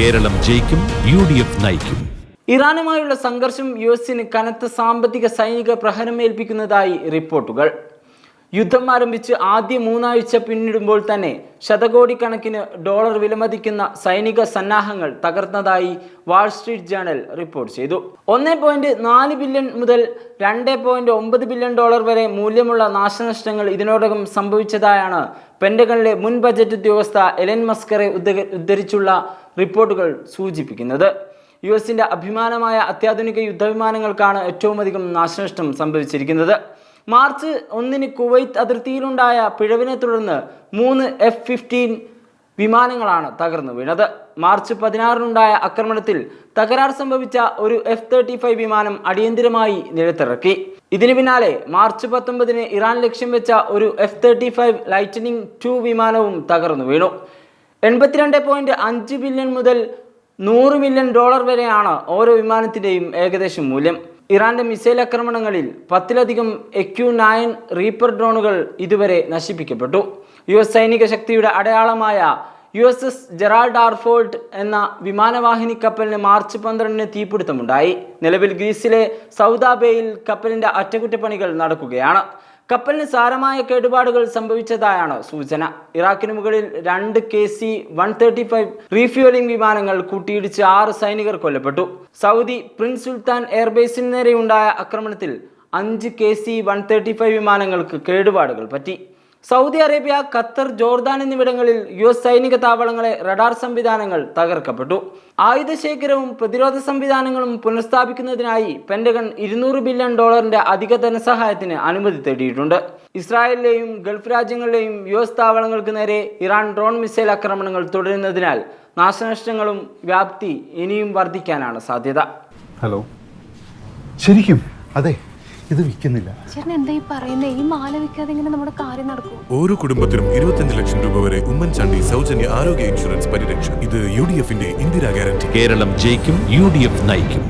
കേരളം ജയിക്കും, UDF നയിക്കും. ഇറാനുമായുള്ള സംഘർഷം യുഎസിന് കനത്ത സാമ്പത്തിക സൈനിക പ്രഹരമേൽപ്പിക്കുന്നതായി റിപ്പോർട്ടുകൾ. യുദ്ധം ആരംഭിച്ച് ആദ്യ 3 ആഴ്ച പിന്നിടുമ്പോൾ തന്നെ ശതകോടിക്കണക്കിന് ഡോളർ വിലമതിക്കുന്ന സൈനിക സന്നാഹങ്ങൾ തകർന്നതായി വാൾസ്ട്രീറ്റ് ജേണൽ റിപ്പോർട്ട് ചെയ്തു. 1.4 ബില്യൺ മുതൽ 2.9 ബില്യൺ ഡോളർ വരെ മൂല്യമുള്ള നാശനഷ്ടങ്ങൾ ഇതിനോടകം സംഭവിച്ചതായാണ് പെന്റഗണിലെ മുൻ ബജറ്റ് ഉദ്യോഗസ്ഥ എലൻ മസ്കറെ ഉദ്ധരിച്ചുള്ള റിപ്പോർട്ടുകൾ സൂചിപ്പിക്കുന്നത്. യുഎസിന്റെ അഭിമാനമായ അത്യാധുനിക യുദ്ധവിമാനങ്ങൾക്കാണ് ഏറ്റവും അധികം നാശനഷ്ടം സംഭവിച്ചിരിക്കുന്നത്. മാർച്ച് 1 കുവൈത്ത് അതിർത്തിയിലുണ്ടായ പിഴവിനെ തുടർന്ന് 3 F-15 വിമാനങ്ങളാണ് തകർന്നു വീണത്. മാർച്ച് 16 ആക്രമണത്തിൽ തകരാർ സംഭവിച്ച ഒരു F-35 വിമാനം അടിയന്തിരമായി നിലത്തിറക്കി. ഇതിനു പിന്നാലെ മാർച്ച് 19 ഇറാൻ ലക്ഷ്യം വെച്ച ഒരു F-35 ലൈറ്റനിങ് II വിമാനവും തകർന്നു വീണു. 82.5 ബില്യൺ മുതൽ 100 മില്യൺ ഡോളർ വരെയാണ് ഓരോ വിമാനത്തിൻ്റെയും ഏകദേശം മൂല്യം. ഇറാന്റെ മിസൈൽ ആക്രമണങ്ങളിൽ 10ലധികം EQ-9 റീപ്പർ ഡ്രോണുകൾ ഇതുവരെ നശിപ്പിക്കപ്പെട്ടു. US സൈനിക ശക്തിയുടെ അടയാളമായ USS ജെറാൾഡ് ആർ ഫോർഡ് എന്ന വിമാനവാഹിനി കപ്പലിന് മാർച്ച് 12 തീപിടുത്തമുണ്ടായി. നിലവിൽ ഗ്രീസിലെ സൗദ ബേയിൽ കപ്പലിന്റെ അറ്റകുറ്റപ്പണികൾ നടക്കുകയാണ്. കപ്പലിന് സാരമായ കേടുപാടുകൾ സംഭവിച്ചതായാണ് സൂചന. ഇറാഖിന് മുകളിൽ 2 KC-135 റീഫ്യൂവലിംഗ് വിമാനങ്ങൾ കൂട്ടിയിടിച്ച് 6 സൈനികർ കൊല്ലപ്പെട്ടു. സൗദി പ്രിൻസ് സുൽത്താൻ എയർബേസിന് നേരെയുണ്ടായ ആക്രമണത്തിൽ 5 KC-135 വിമാനങ്ങൾക്ക് കേടുപാടുകൾ പറ്റി. സൗദി അറേബ്യ, ഖത്തർ, ജോർദാൻ എന്നിവിടങ്ങളിൽ US സൈനിക താവളങ്ങളെ റഡാർ സംവിധാനങ്ങൾ തകർക്കപ്പെട്ടു. ആയുധശേഖരവും പ്രതിരോധ സംവിധാനങ്ങളും പുനഃസ്ഥാപിക്കുന്നതിനായി പെന്റഗൺ $200 ബില്യൺ അധിക ധനസഹായത്തിന് അനുമതി തേടിയിട്ടുണ്ട്. ഇസ്രായേലിലെയും ഗൾഫ് രാജ്യങ്ങളിലെയും US താവളങ്ങൾക്ക് നേരെ ഇറാൻ ഡ്രോൺ മിസൈൽ ആക്രമണങ്ങൾ തുടരുന്നതിനാൽ നാശനഷ്ടങ്ങളും വ്യാപ്തി ഇനിയും വർദ്ധിക്കാനാണ് സാധ്യത. ഹലോ, ശരിക്കും? അതെ, ഇത് വിൽക്കുന്നില്ല. ചേട്ടൻ എന്താ ഈ പറയുന്നത്? ഈ മാല വിൽക്കാതെ ഇങ്ങനെ നമ്മുടെ കാര്യം നടക്കും? ഓരോ കുടുംബത്തിനും 25 ലക്ഷം രൂപ വരെ ഉമ്മൻചാണ്ടി സൗജന്യ ആരോഗ്യ ഇൻഷുറൻസ് പരിരക്ഷ. ഇത് UDF-ന്റെ ഇന്ദിരാ ഗ്യാരണ്ടി. കേരളം ജയിക്കും, UDF നയിക്കും.